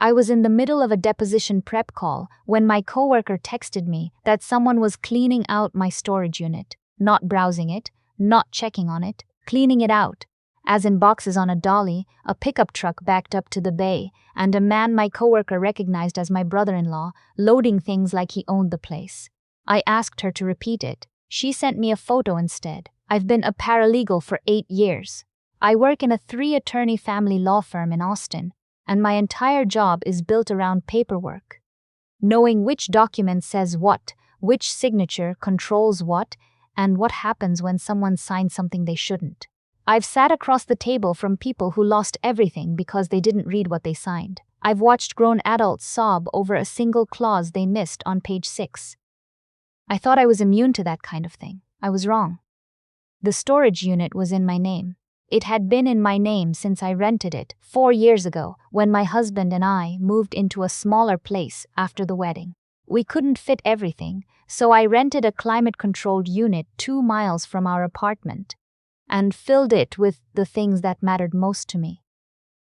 I was in the middle of a deposition prep call when my coworker texted me that someone was cleaning out my storage unit, not browsing it, not checking on it, cleaning it out, as in boxes on a dolly, a pickup truck backed up to the bay, and a man my coworker recognized as my brother-in-law, loading things like he owned the place. I asked her to repeat it. She sent me a photo instead. I've been a paralegal for 8 years. I work in a 3-attorney family law firm in Austin, and my entire job is built around paperwork. Knowing which document says what, which signature controls what, and what happens when someone signs something they shouldn't. I've sat across the table from people who lost everything because they didn't read what they signed. I've watched grown adults sob over a single clause they missed on page 6. I thought I was immune to that kind of thing. I was wrong. The storage unit was in my name. It had been in my name since I rented it 4 years ago when my husband and I moved into a smaller place after the wedding. We couldn't fit everything, so I rented a climate-controlled unit 2 miles from our apartment and filled it with the things that mattered most to me.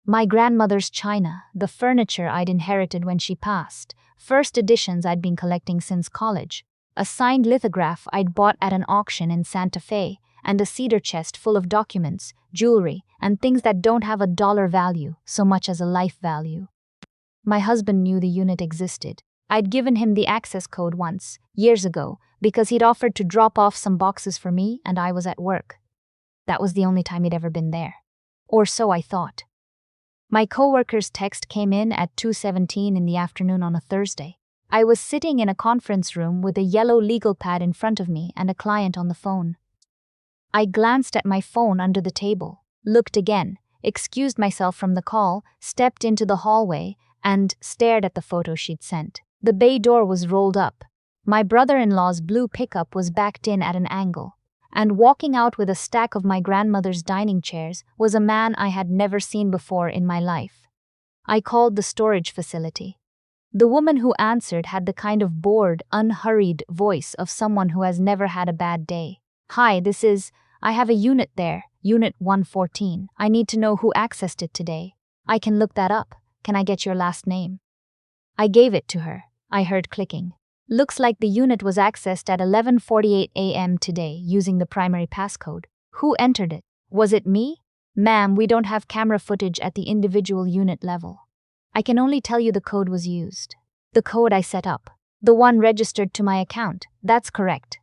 My grandmother's china, the furniture I'd inherited when she passed, first editions I'd been collecting since college, a signed lithograph I'd bought at an auction in Santa Fe, and a cedar chest full of documents, jewelry, and things that don't have a dollar value so much as a life value. My husband knew the unit existed. I'd given him the access code once, years ago, because he'd offered to drop off some boxes for me and I was at work. That was the only time he'd ever been there. Or so I thought. My coworker's text came in at 2:17 in the afternoon on a Thursday. I was sitting in a conference room with a yellow legal pad in front of me and a client on the phone. I glanced at my phone under the table, looked again, excused myself from the call, stepped into the hallway, and stared at the photo she'd sent. The bay door was rolled up. My brother-in-law's blue pickup was backed in at an angle, and walking out with a stack of my grandmother's dining chairs was a man I had never seen before in my life. I called the storage facility. The woman who answered had the kind of bored, unhurried voice of someone who has never had a bad day. "Hi, I have a unit there, Unit 114. I need to know who accessed it today. I can look that up. Can I get your last name?" I gave it to her. I heard clicking. "Looks like the unit was accessed at 11:48 a.m. today using the primary passcode. Who entered it? Was it me?" "Ma'am, we don't have camera footage at the individual unit level. I can only tell you the code was used." "The code I set up. The one registered to my account. That's correct."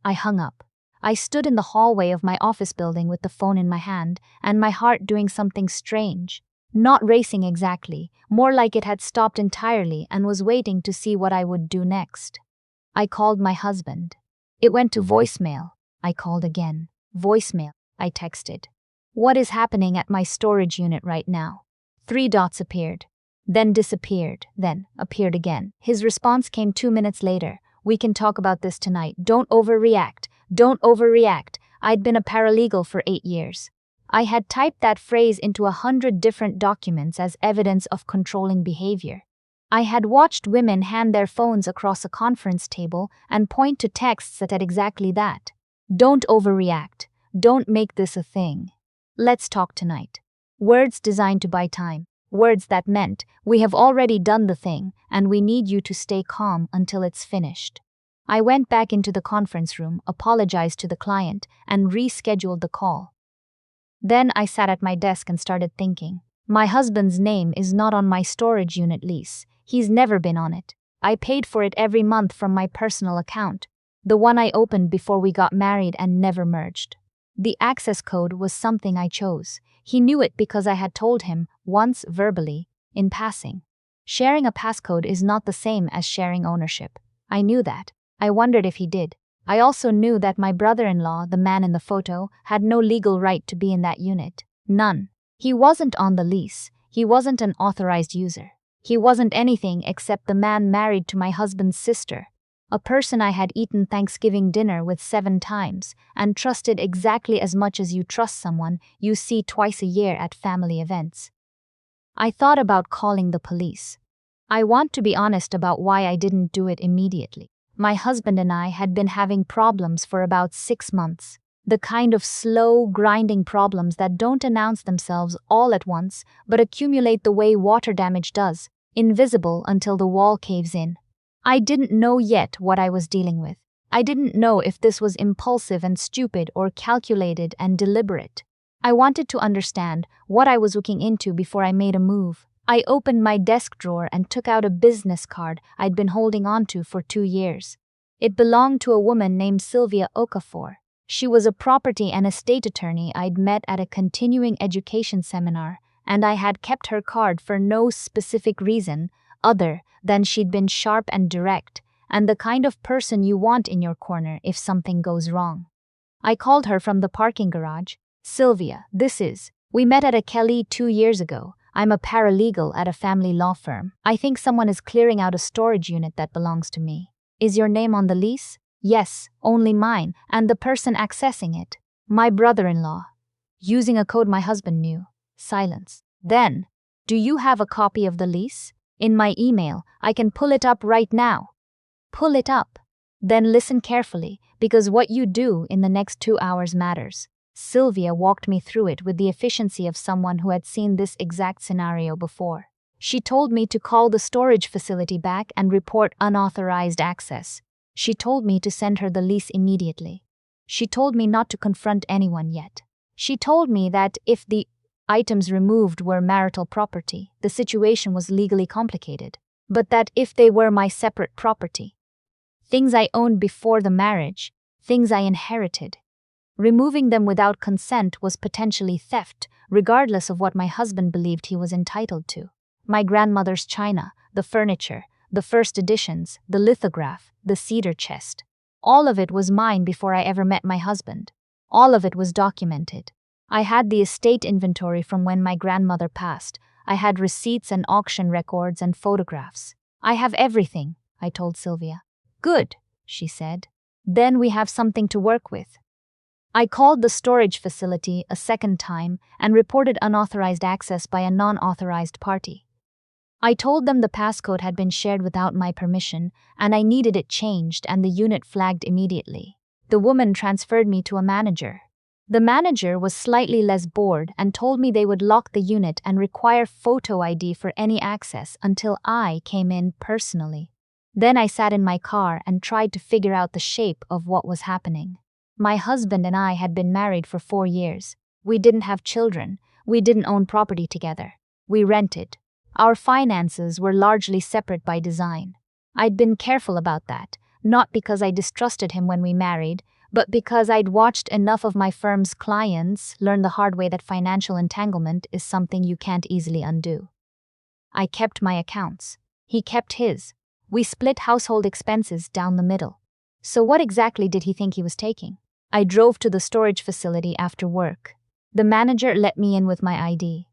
I hung up. I stood in the hallway of my office building with the phone in my hand and my heart doing something strange. Not racing exactly, more like it had stopped entirely and was waiting to see what I would do next. I called my husband. It went to voicemail. I called again. Voicemail. I texted. "What is happening at my storage unit right now?" 3 dots appeared, then disappeared, then appeared again. His response came 2 minutes later. "We can talk about this tonight. Don't overreact. Don't overreact. I'd been a paralegal for 8 years. I had typed that phrase into 100 different documents as evidence of controlling behavior. I had watched women hand their phones across a conference table and point to texts that had exactly that. Don't overreact. Don't make this a thing. Let's talk tonight. Words designed to buy time. Words that meant, we have already done the thing, and we need you to stay calm until it's finished." I went back into the conference room, apologized to the client, and rescheduled the call. Then I sat at my desk and started thinking. My husband's name is not on my storage unit lease. He's never been on it. I paid for it every month from my personal account, the one I opened before we got married and never merged. The access code was something I chose. He knew it because I had told him, once verbally, in passing. Sharing a passcode is not the same as sharing ownership. I knew that. I wondered if he did. I also knew that my brother-in-law, the man in the photo, had no legal right to be in that unit. None. He wasn't on the lease. He wasn't an authorized user. He wasn't anything except the man married to my husband's sister, a person I had eaten Thanksgiving dinner with 7 times and trusted exactly as much as you trust someone you see twice a year at family events. I thought about calling the police. I want to be honest about why I didn't do it immediately. My husband and I had been having problems for about 6 months. The kind of slow, grinding problems that don't announce themselves all at once, but accumulate the way water damage does, invisible until the wall caves in. I didn't know yet what I was dealing with. I didn't know if this was impulsive and stupid or calculated and deliberate. I wanted to understand what I was looking into before I made a move. I opened my desk drawer and took out a business card I'd been holding onto for 2 years. It belonged to a woman named Sylvia Okafor. She was a property and estate attorney I'd met at a continuing education seminar, and I had kept her card for no specific reason other than she'd been sharp and direct, and the kind of person you want in your corner if something goes wrong. I called her from the parking garage. Sylvia, we met at a Kelly 2 years ago. I'm a paralegal at a family law firm. I think someone is clearing out a storage unit that belongs to me. Is your name on the lease? Yes, only mine, and the person accessing it. My brother-in-law. Using a code my husband knew. Silence. Then, do you have a copy of the lease? In my email, I can pull it up right now. Pull it up. Then listen carefully, because what you do in the next 2 hours matters. Sylvia walked me through it with the efficiency of someone who had seen this exact scenario before. She told me to call the storage facility back and report unauthorized access. She told me to send her the lease immediately. She told me not to confront anyone yet. She told me that if the items removed were marital property, the situation was legally complicated, but that if they were my separate property, things I owned before the marriage, things I inherited, removing them without consent was potentially theft, regardless of what my husband believed he was entitled to. My grandmother's china, the furniture, the first editions, the lithograph, the cedar chest. All of it was mine before I ever met my husband. All of it was documented. I had the estate inventory from when my grandmother passed. I had receipts and auction records and photographs. I have everything, I told Sylvia. Good, she said. Then we have something to work with. I called the storage facility a second time and reported unauthorized access by a non-authorized party. I told them the passcode had been shared without my permission, and I needed it changed, and the unit flagged immediately. The woman transferred me to a manager. The manager was slightly less bored and told me they would lock the unit and require photo ID for any access until I came in personally. Then I sat in my car and tried to figure out the shape of what was happening. My husband and I had been married for 4 years. We didn't have children. We didn't own property together. We rented. Our finances were largely separate by design. I'd been careful about that, not because I distrusted him when we married, but because I'd watched enough of my firm's clients learn the hard way that financial entanglement is something you can't easily undo. I kept my accounts. He kept his. We split household expenses down the middle. So what exactly did he think he was taking? I drove to the storage facility after work. The manager let me in with my ID.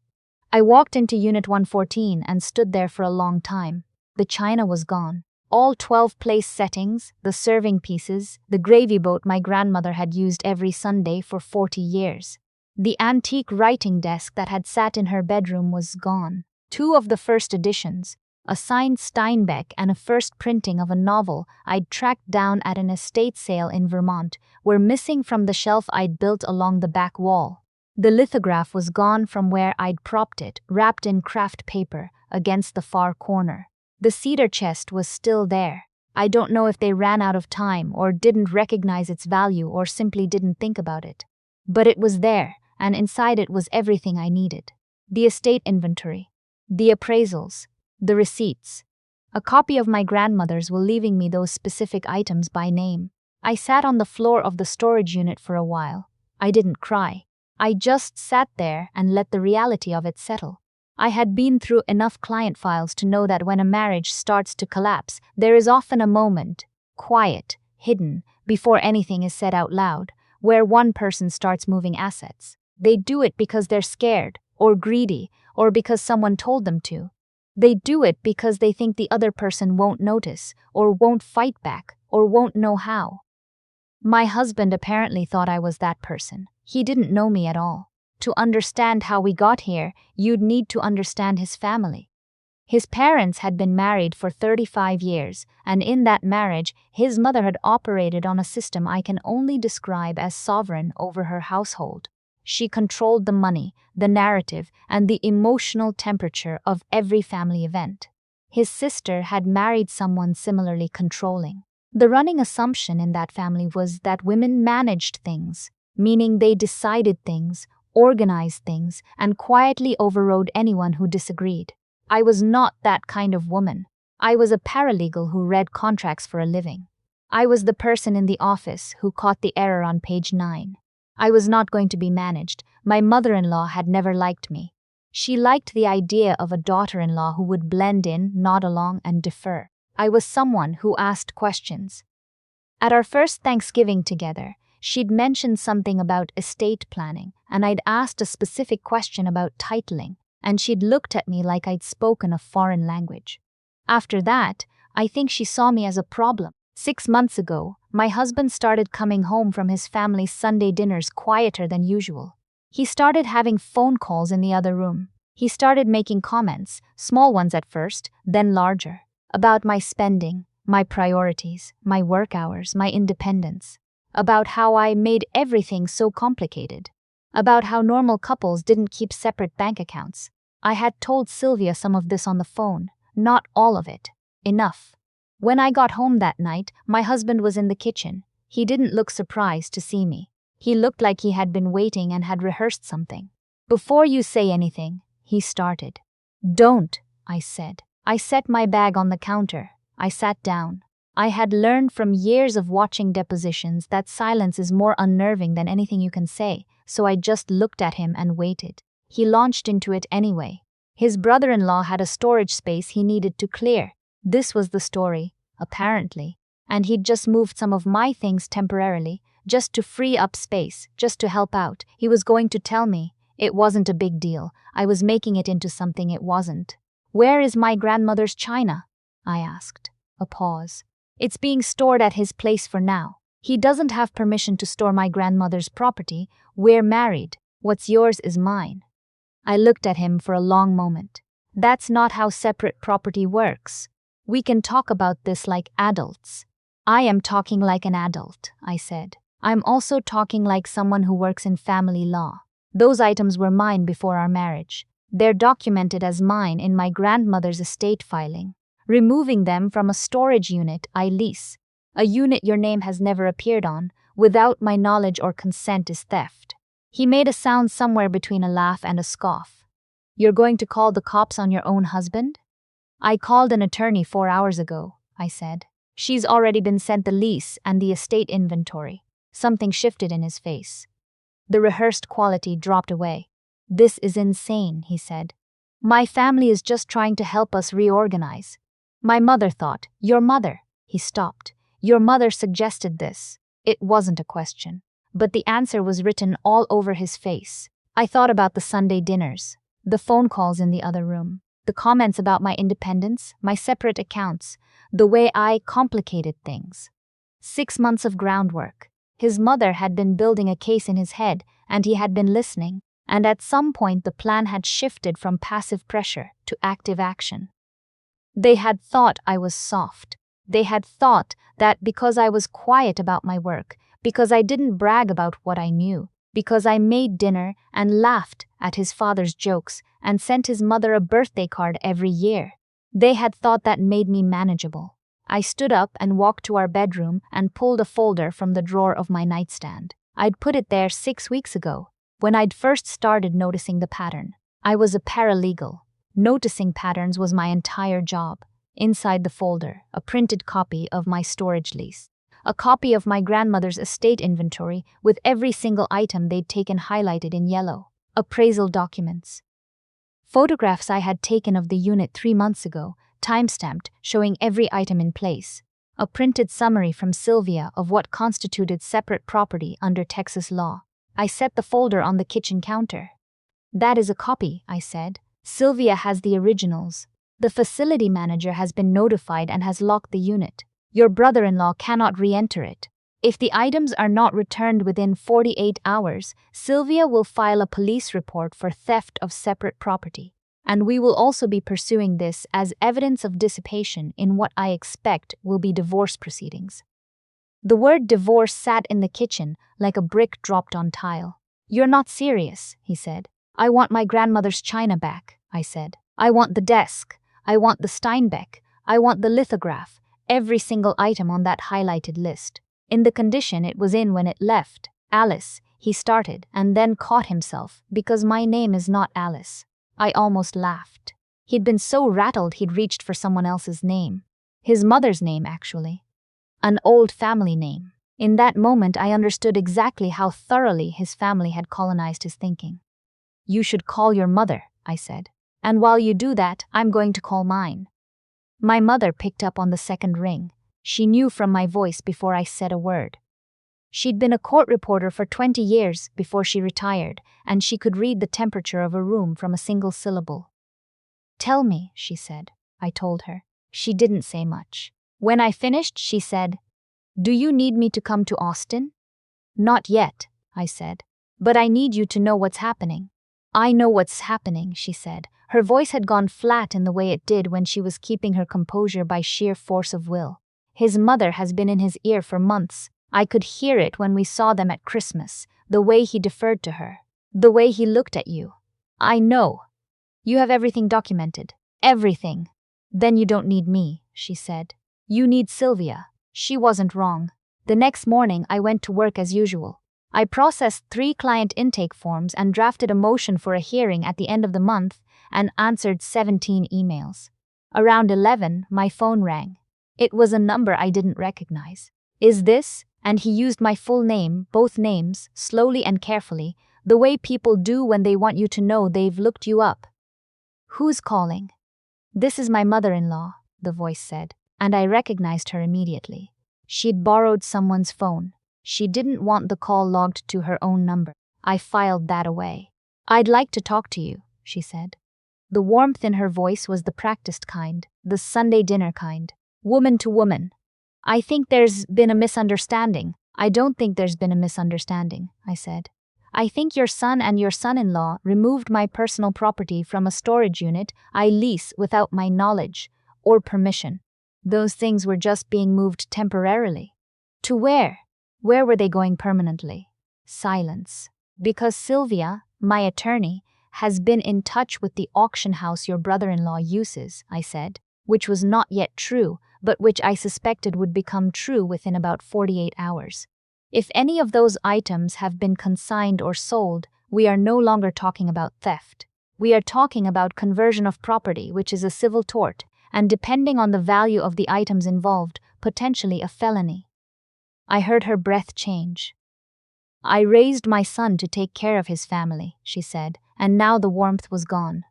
I walked into Unit 114 and stood there for a long time. The china was gone. All 12 place settings, the serving pieces, the gravy boat my grandmother had used every Sunday for 40 years. The antique writing desk that had sat in her bedroom was gone. 2 of the first editions, a signed Steinbeck and a first printing of a novel I'd tracked down at an estate sale in Vermont, were missing from the shelf I'd built along the back wall. The lithograph was gone from where I'd propped it, wrapped in craft paper, against the far corner. The cedar chest was still there. I don't know if they ran out of time or didn't recognize its value or simply didn't think about it. But it was there, and inside it was everything I needed. The estate inventory, the appraisals, the receipts. A copy of my grandmother's will leaving me those specific items by name. I sat on the floor of the storage unit for a while. I didn't cry. I just sat there and let the reality of it settle. I had been through enough client files to know that when a marriage starts to collapse, there is often a moment, quiet, hidden, before anything is said out loud, where one person starts moving assets. They do it because they're scared, or greedy, or because someone told them to. They do it because they think the other person won't notice, or won't fight back, or won't know how. My husband apparently thought I was that person. He didn't know me at all. To understand how we got here, you'd need to understand his family. His parents had been married for 35 years, and in that marriage, his mother had operated on a system I can only describe as sovereign over her household. She controlled the money, the narrative, and the emotional temperature of every family event. his sister had married someone similarly controlling. The running assumption in that family was that women managed things, meaning they decided things, organized things, and quietly overrode anyone who disagreed. I was not that kind of woman. I was a paralegal who read contracts for a living. I was the person in the office who caught the error on page 9. I was not going to be managed. My mother-in-law had never liked me. She liked the idea of a daughter-in-law who would blend in, nod along, and defer. I was someone who asked questions. At our first Thanksgiving together, she'd mentioned something about estate planning, and I'd asked a specific question about titling, and she'd looked at me like I'd spoken a foreign language. After that, I think she saw me as a problem. 6 months ago, my husband started coming home from his family's Sunday dinners quieter than usual. He started having phone calls in the other room. He started making comments, small ones at first, then larger, about my spending, my priorities, my work hours, my independence, about how I made everything so complicated, about how normal couples didn't keep separate bank accounts. I had told Sylvia some of this on the phone, not all of it. Enough. When I got home that night, my husband was in the kitchen. He didn't look surprised to see me. He looked like he had been waiting and had rehearsed something. "Before you say anything," he started. "Don't," I said. I set my bag on the counter. I sat down. I had learned from years of watching depositions that silence is more unnerving than anything you can say, so I just looked at him and waited. He launched into it anyway. His brother-in-law had a storage space he needed to clear. This was the story, apparently, and he'd just moved some of my things temporarily, just to free up space, just to help out. He was going to tell me it wasn't a big deal. I was making it into something it wasn't. "Where is my grandmother's china?" I asked. A pause. "It's being stored at his place for now. He doesn't have permission to store my grandmother's property. We're married. What's yours is mine." I looked at him for a long moment. "That's not how separate property works. We can talk about this like adults." "I am talking like an adult," I said. "I'm also talking like someone who works in family law. Those items were mine before our marriage. They're documented as mine in my grandmother's estate filing. Removing them from a storage unit I lease, a unit your name has never appeared on, without my knowledge or consent is theft." He made a sound somewhere between a laugh and a scoff. "You're going to call the cops on your own husband?" "I called an attorney 4 hours ago," I said. "She's already been sent the lease and the estate inventory." Something shifted in his face. The rehearsed quality dropped away. "This is insane," he said. "My family is just trying to help us reorganize." My mother thought. "Your mother?" He stopped. "Your mother suggested this." It wasn't a question, but the answer was written all over his face. I thought about the Sunday dinners, the phone calls in the other room, the comments about my independence, my separate accounts, the way I complicated things. 6 months of groundwork. His mother had been building a case in his head, and he had been listening, and at some point the plan had shifted from passive pressure to active action. They had thought I was soft. They had thought that because I was quiet about my work, because I didn't brag about what I knew, because I made dinner and laughed at his father's jokes and sent his mother a birthday card every year, they had thought that made me manageable. I stood up and walked to our bedroom and pulled a folder from the drawer of my nightstand. I'd put it there 6 weeks ago, when I'd first started noticing the pattern. I was a paralegal. Noticing patterns was my entire job. Inside the folder, a printed copy of my storage lease. A copy of my grandmother's estate inventory with every single item they'd taken highlighted in yellow. Appraisal documents. Photographs I had taken of the unit 3 months ago, time-stamped, showing every item in place. A printed summary from Sylvia of what constituted separate property under Texas law. I set the folder on the kitchen counter. "That is a copy," I said. "Sylvia has the originals. The facility manager has been notified and has locked the unit. Your brother-in-law cannot re-enter it. If the items are not returned within 48 hours, Sylvia will file a police report for theft of separate property. And we will also be pursuing this as evidence of dissipation in what I expect will be divorce proceedings." The word divorce sat in the kitchen like a brick dropped on tile. "You're not serious," he said. "I want my grandmother's china back," I said. "I want the desk. I want the Steinbeck. I want the lithograph. Every single item on that highlighted list. In the condition it was in when it left. Alice, he started, and then caught himself, because my name is not Alice. I almost laughed. He'd been so rattled he'd reached for someone else's name. His mother's name, actually. An old family name. In that moment I understood exactly how thoroughly his family had colonized his thinking. You should call your mother, I said. And while you do that, I'm going to call mine. My mother picked up on the second ring. She knew from my voice before I said a word. She'd been a court reporter for 20 years before she retired, and she could read the temperature of a room from a single syllable. Tell me, she said. I told her. She didn't say much. When I finished, she said, Do you need me to come to Austin? Not yet, I said. But I need you to know what's happening. I know what's happening, she said. Her voice had gone flat in the way it did when she was keeping her composure by sheer force of will. His mother has been in his ear for months. I could hear it when we saw them at Christmas, the way he deferred to her, the way he looked at you. I know. You have everything documented. Everything. Then you don't need me, she said. You need Sylvia. She wasn't wrong. The next morning I went to work as usual. I processed 3 client intake forms and drafted a motion for a hearing at the end of the month and answered 17 emails. Around 11, my phone rang. It was a number I didn't recognize. Is this? And he used my full name, both names, slowly and carefully, the way people do when they want you to know they've looked you up. Who's calling? This is my mother-in-law, the voice said, and I recognized her immediately. She'd borrowed someone's phone. She didn't want the call logged to her own number. I filed that away. I'd like to talk to you, she said. The warmth in her voice was the practiced kind, the Sunday dinner kind, woman to woman. I think there's been a misunderstanding. I don't think there's been a misunderstanding, I said. I think your son and your son-in-law removed my personal property from a storage unit I lease without my knowledge or permission. Those things were just being moved temporarily. To where? Where were they going permanently? Silence. Because Sylvia, my attorney, has been in touch with the auction house your brother-in-law uses, I said, which was not yet true, but which I suspected would become true within about 48 hours. If any of those items have been consigned or sold, we are no longer talking about theft. We are talking about conversion of property, which is a civil tort, and depending on the value of the items involved, potentially a felony. I heard her breath change. I raised my son to take care of his family, she said, and now the warmth was gone.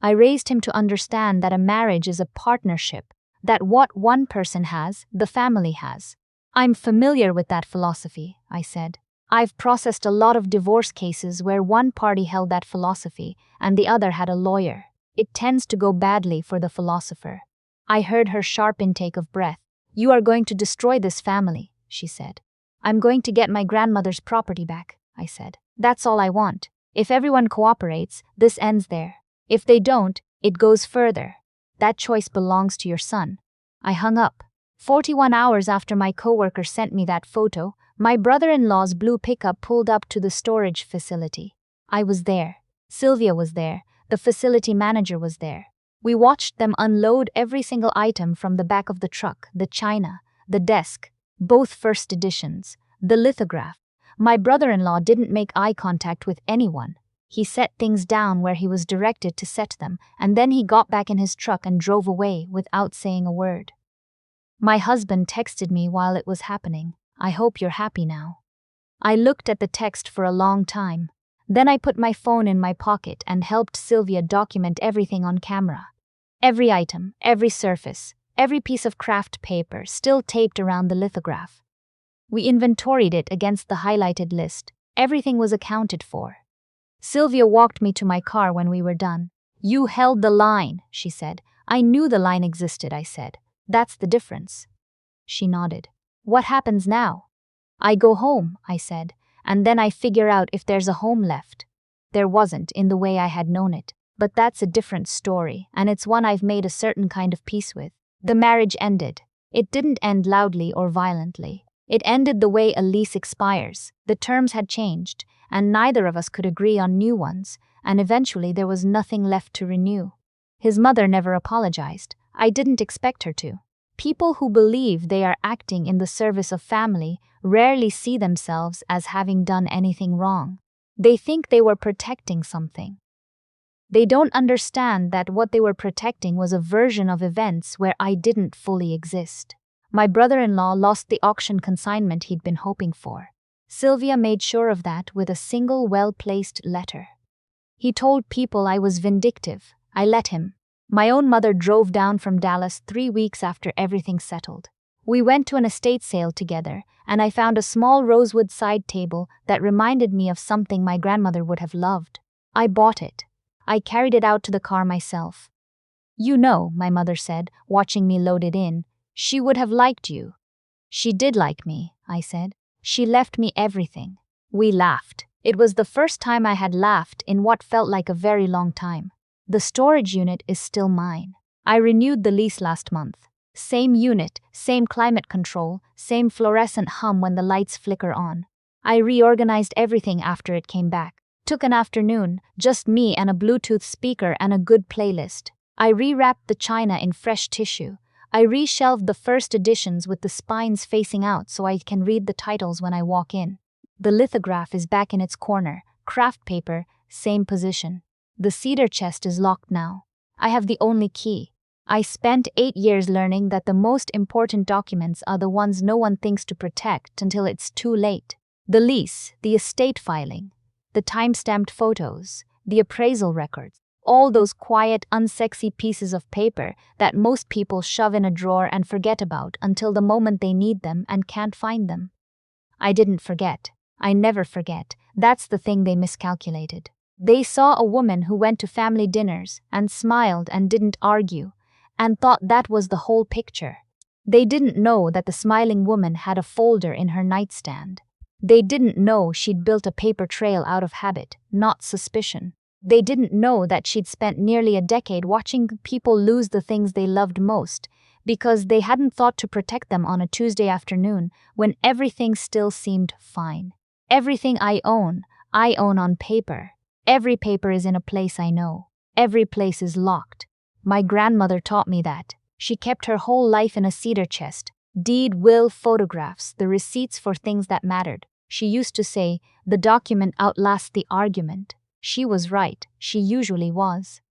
I raised him to understand that a marriage is a partnership, that what one person has, the family has. I'm familiar with that philosophy, I said. I've processed a lot of divorce cases where one party held that philosophy and the other had a lawyer. It tends to go badly for the philosopher. I heard her sharp intake of breath. You are going to destroy this family, she said. I'm going to get my grandmother's property back, I said. That's all I want. If everyone cooperates, this ends there. If they don't, it goes further. That choice belongs to your son. I hung up. 41 hours after my coworker sent me that photo, my brother-in-law's blue pickup pulled up to the storage facility. I was there. Sylvia was there. The facility manager was there. We watched them unload every single item from the back of the truck, the china, the desk, both first editions, the lithograph. My brother-in-law didn't make eye contact with anyone. He set things down where he was directed to set them, and then he got back in his truck and drove away without saying a word. My husband texted me while it was happening. I hope you're happy now. I looked at the text for a long time. Then I put my phone in my pocket and helped Sylvia document everything on camera. Every item, every surface, every piece of craft paper still taped around the lithograph. We inventoried it against the highlighted list. Everything was accounted for. Sylvia walked me to my car when we were done. You held the line, she said. I knew the line existed, I said. That's the difference. She nodded. What happens now? I go home, I said, and then I figure out if there's a home left. There wasn't in the way I had known it, but that's a different story, and it's one I've made a certain kind of peace with. The marriage ended. It didn't end loudly or violently. It ended the way a lease expires. The terms had changed, and neither of us could agree on new ones, and eventually there was nothing left to renew. His mother never apologized. I didn't expect her to. People who believe they are acting in the service of family rarely see themselves as having done anything wrong. They think they were protecting something. They don't understand that what they were protecting was a version of events where I didn't fully exist. My brother-in-law lost the auction consignment he'd been hoping for. Sylvia made sure of that with a single well-placed letter. He told people I was vindictive. I let him. My own mother drove down from Dallas 3 weeks after everything settled. We went to an estate sale together, and I found a small rosewood side table that reminded me of something my grandmother would have loved. I bought it. I carried it out to the car myself. You know, my mother said, watching me load it in, she would have liked you. She did like me, I said. She left me everything. We laughed. It was the first time I had laughed in what felt like a very long time. The storage unit is still mine. I renewed the lease last month. Same unit, same climate control, same fluorescent hum when the lights flicker on. I reorganized everything after it came back. Took an afternoon, just me and a Bluetooth speaker and a good playlist. I rewrapped the china in fresh tissue. I reshelved the first editions with the spines facing out so I can read the titles when I walk in. The lithograph is back in its corner. Craft paper, same position. The cedar chest is locked now. I have the only key. I spent 8 years learning that the most important documents are the ones no one thinks to protect until it's too late. The lease, the estate filing, the time-stamped photos, the appraisal records, all those quiet, unsexy pieces of paper that most people shove in a drawer and forget about until the moment they need them and can't find them. I didn't forget. I never forget. That's the thing they miscalculated. They saw a woman who went to family dinners and smiled and didn't argue, and thought that was the whole picture. They didn't know that the smiling woman had a folder in her nightstand. They didn't know she'd built a paper trail out of habit, not suspicion. They didn't know that she'd spent nearly a decade watching people lose the things they loved most because they hadn't thought to protect them on a Tuesday afternoon when everything still seemed fine. Everything I own on paper. Every paper is in a place I know. Every place is locked. My grandmother taught me that. She kept her whole life in a cedar chest. Deed, will, photographs, the receipts for things that mattered. She used to say, the document outlasts the argument. She was right. She usually was.